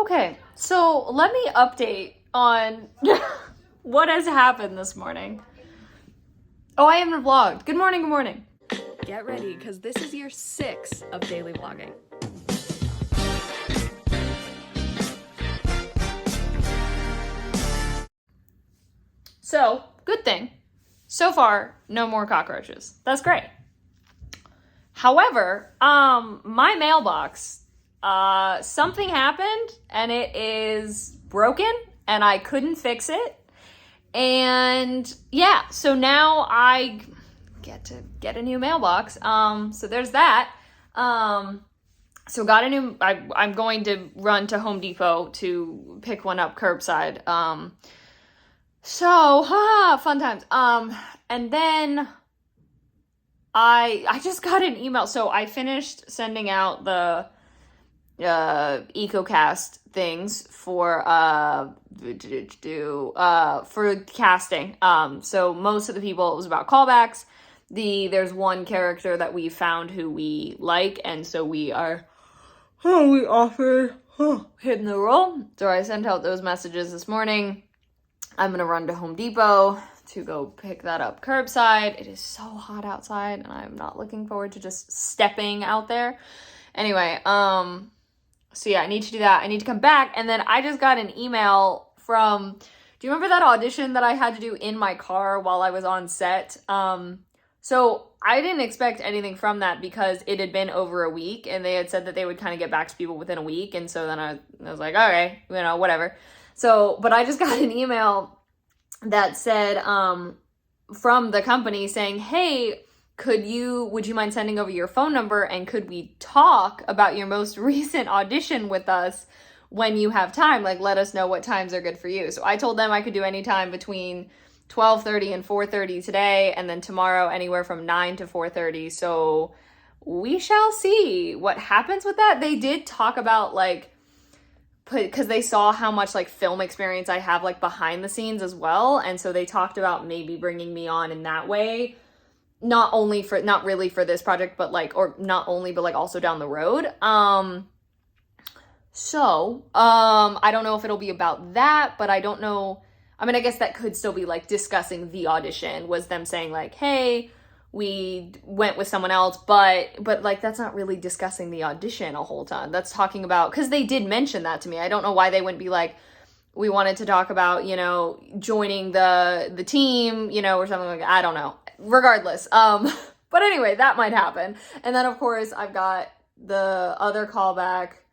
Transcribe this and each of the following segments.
Okay, so let me update on what has happened this morning. Oh, I haven't vlogged. Good morning, good morning. Get ready, because this is year 6 of daily vlogging. So, good thing. So far, no more cockroaches. That's great. However, my mailbox, something happened and it is broken and I couldn't fix it. And yeah, so now I get to get a new mailbox. So there's that. So got a new, I'm going to run to Home Depot to pick one up curbside. Fun times. And then I just got an email. So I finished sending out the EcoCast things for casting. So most of the people, it was about callbacks. There's one character that we found who we like, and so we offered hitting the role. So I sent out those messages this morning. I'm gonna run to Home Depot to go pick that up curbside. It is so hot outside and I'm not looking forward to just stepping out there. Anyway, so yeah, I need to do that. I need to come back. And then I just got an email from, do you remember that audition that I had to do in my car while I was on set? So I didn't expect anything from that because it had been over a week and they had said that they would kind of get back to people within a week. And so then I was like, okay, whatever. So, but I just got an email that said, from the company saying, hey, would you mind sending over your phone number and could we talk about your most recent audition with us when you have time? Like, let us know what times are good for you. So I told them I could do any time between 12:30 and 4:30 today, and then tomorrow anywhere from 9 to 4:30. So we shall see what happens with that. They did talk about because they saw how much film experience I have behind the scenes as well. And so they talked about maybe bringing me on in that way. Not really for this project, but also down the road. I don't know if it'll be about that, but I don't know. I mean, I guess that could still be discussing the audition, was them saying hey, we went with someone else, but that's not really discussing the audition a whole ton. That's talking about, because they did mention that to me. I don't know why they wouldn't be we wanted to talk about, joining the team, or something like that. I don't know. Regardless. But anyway, that might happen. And then of course I've got the other callback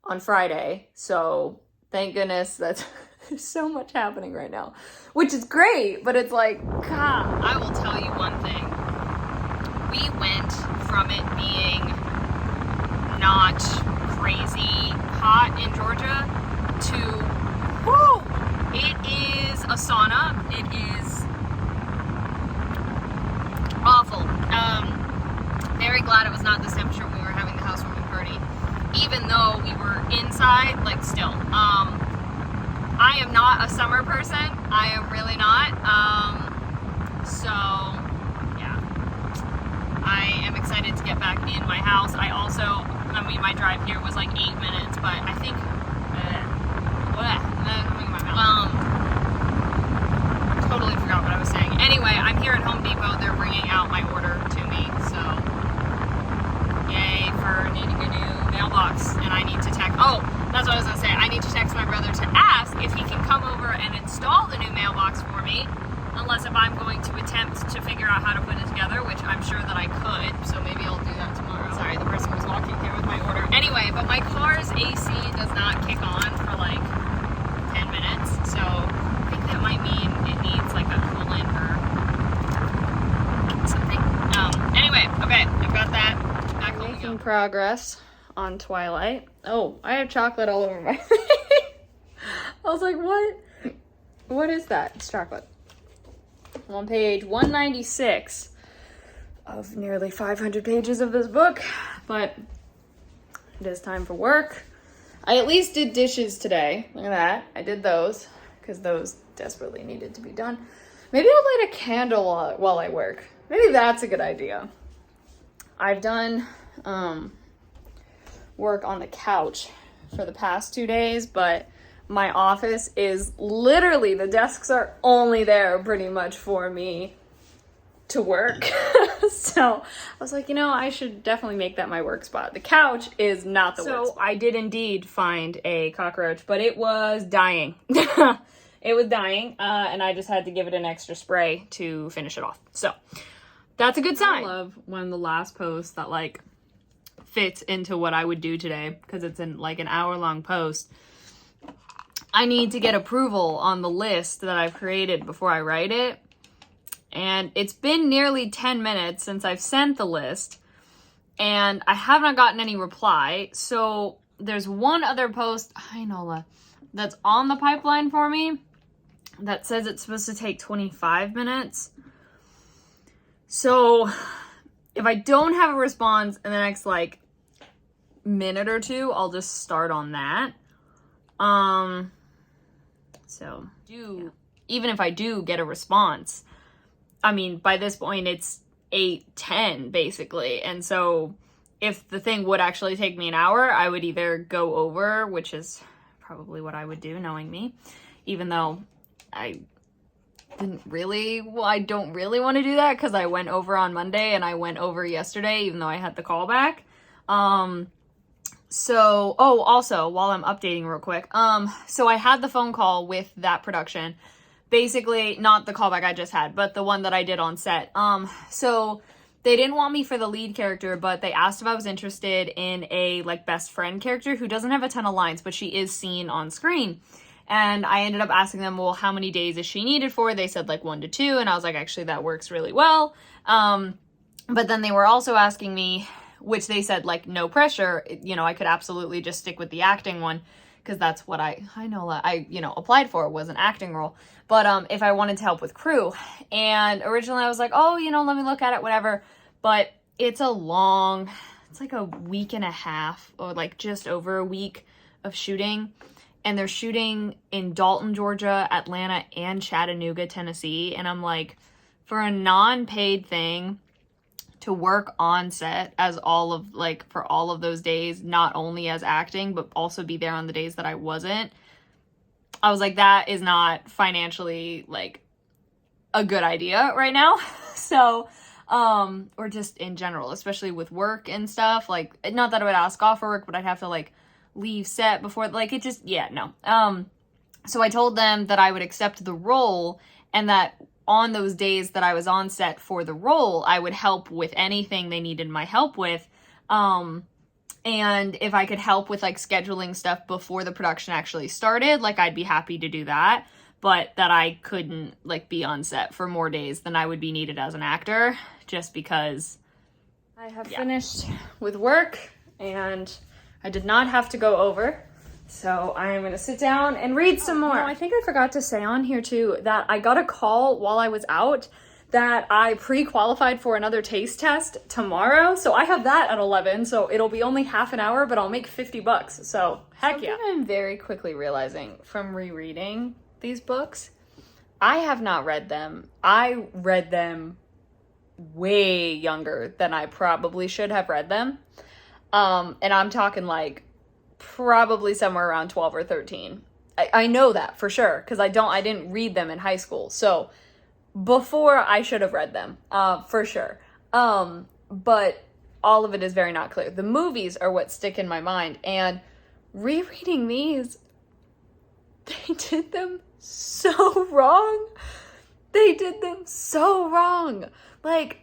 on Friday. So thank goodness that's there's so much happening right now, which is great, but it's God. I will tell you one thing. We went from it being not crazy hot in Georgia to, it is a sauna. It is awful. Very glad it was not this temperature when we were having the housewarming party, even though we were inside, still. I am not a summer person. I am really not. So yeah, I am excited to get back in my house. My drive here was 8 minutes, but I think, totally forgot what I was saying. Anyway, I'm here at Home Depot. They're bringing out my order to me, so yay for needing a new mailbox. And I need to text, that's what I was gonna say. I need to text my brother to ask if he can come over and install the new mailbox for me, unless if I'm going to attempt to figure out how to put it together, which I'm sure that I could, so maybe I'll do that tomorrow. Sorry, the person was walking here with my order. Anyway, but my car's AC does not kick on for 10 minutes, so I think that might mean it needs a coolant or something. Anyway, okay, I've got that. Back home. Making progress on Twilight. Oh, I have chocolate all over my face. I was like, what? What is that? It's chocolate. I'm on page 196 of nearly 500 pages of this book, but it is time for work. I at least did dishes today. Look at that. I did those because those desperately needed to be done. Maybe I'll light a candle while I work. Maybe that's a good idea. I've done work on the couch for the past 2 days, but my office is literally, the desks are only there pretty much for me to work. So I was like, I should definitely make that my work spot. The couch is not the work spot. So I did indeed find a cockroach, but it was dying. It was dying, and I just had to give it an extra spray to finish it off. So that's a good sign. I love when the last post that like fits into what I would do today, because it's in like an hour-long post. I need to get approval on the list that I've created before I write it. And it's been nearly 10 minutes since I've sent the list, and I have not gotten any reply. So there's one other post, hi Nola, that's on the pipeline for me that says it's supposed to take 25 minutes. So if I don't have a response in the next like minute or two, I'll just start on that. Even if I do get a response, I mean, by this point, it's 8:10, basically. And so if the thing would actually take me an hour, I would either go over, which is probably what I would do, knowing me, even though I don't really want to do that because I went over on Monday and I went over yesterday, even though I had the call back. Also, while I'm updating real quick, so I had the phone call with that production. Basically, not the callback I just had, but the one that I did on set. So they didn't want me for the lead character, but they asked if I was interested in a like best friend character who doesn't have a ton of lines, but she is seen on screen. And I ended up asking them, well, how many days is she needed for? They said like 1 to 2. And I was like, actually, that works really well. But then they were also asking me, which they said like, no pressure. I could absolutely just stick with the acting one, because that's what I applied for, was an acting role. But if I wanted to help with crew. And originally I was like, oh, let me look at it, whatever. But it's like a week and a half, or like just over a week of shooting. And they're shooting in Dalton, Georgia, Atlanta, and Chattanooga, Tennessee. And I'm like, for a non-paid thing to work on set as for all of those days, not only as acting, but also be there on the days that I wasn't, I was like, that is not financially like a good idea right now. So, or just in general, especially with work and stuff, like, not that I would ask off for work, but I'd have to like leave set before, like, it just, yeah, no. So I told them that I would accept the role, and that on those days that I was on set for the role, I would help with anything they needed my help with. And if I could help with like scheduling stuff before the production actually started, like I'd be happy to do that, but that I couldn't like be on set for more days than I would be needed as an actor, just because I have finished with work and I did not have to go over. So I am going to sit down and read some more. I think I forgot to say on here too that I got a call while I was out that I pre-qualified for another taste test tomorrow. So I have that at 11. So it'll be only half an hour, but I'll make $50. So heck yeah. Something I'm very quickly realizing from rereading these books, I have not read them. I read them way younger than I probably should have read them. And I'm talking like probably somewhere around 12 or 13. I know that for sure, because I didn't read them in high school. So before I should have read them, for sure. But all of it is very not clear. The movies are what stick in my mind, and rereading these, they did them so wrong. They did them so wrong. Like,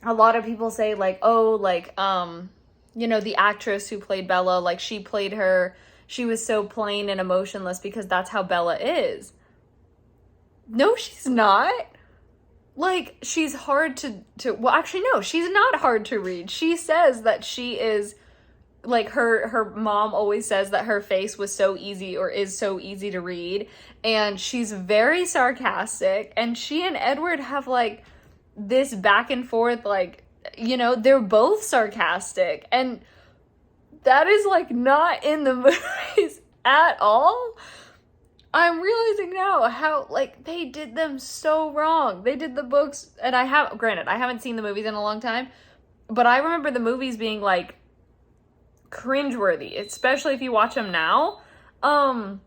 a lot of people say like, oh, like, the actress who played Bella, like she was so plain and emotionless because that's how Bella is. No, she's not. Like, she's hard to well, actually, no, she's not hard to read. She says that she is, like, her mom always says that her face was so easy, or is so easy to read. And she's very sarcastic. And she and Edward have, like, this back and forth, like, they're both sarcastic. And that is, like, not in the movies at all. I'm realizing now how, like, they did them so wrong. They did the books, and I haven't seen the movies in a long time, but I remember the movies being, like, cringeworthy, especially if you watch them now. And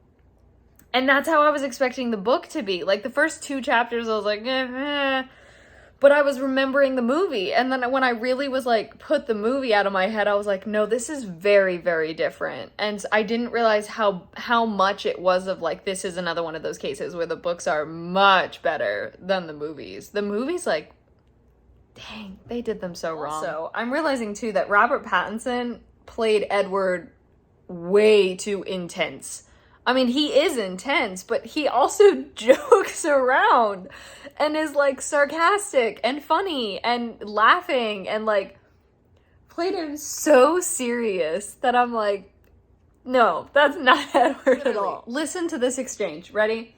that's how I was expecting the book to be. Like, the first 2 chapters, I was like, but I was remembering the movie. And then when I really was like, put the movie out of my head, I was like, no, this is very, very different. And I didn't realize how much it was of like, this is another one of those cases where the books are much better than the movies. The movies, like, dang, they did them so wrong. So I'm realizing too that Robert Pattinson played Edward way too intense. I mean, he is intense, but he also jokes around and is like sarcastic and funny and laughing and like played him so serious that I'm like, no, that's not Edward at all. Listen to this exchange. Ready?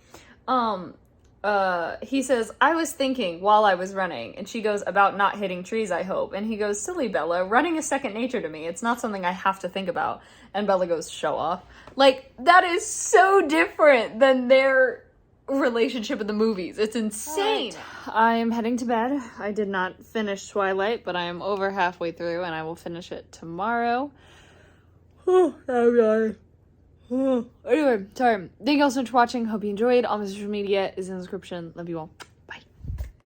He says, I was thinking while I was running, and she goes, about not hitting trees, I hope. And he goes, silly Bella, running is second nature to me. It's not something I have to think about. And Bella goes, show off. Like, that is so different than their relationship in the movies. It's insane. I am heading to bed. I did not finish Twilight, but I am over halfway through, and I will finish it tomorrow. Anyway, sorry. Thank you all so much for watching. Hope you enjoyed. All my social media is in the description. Love you all.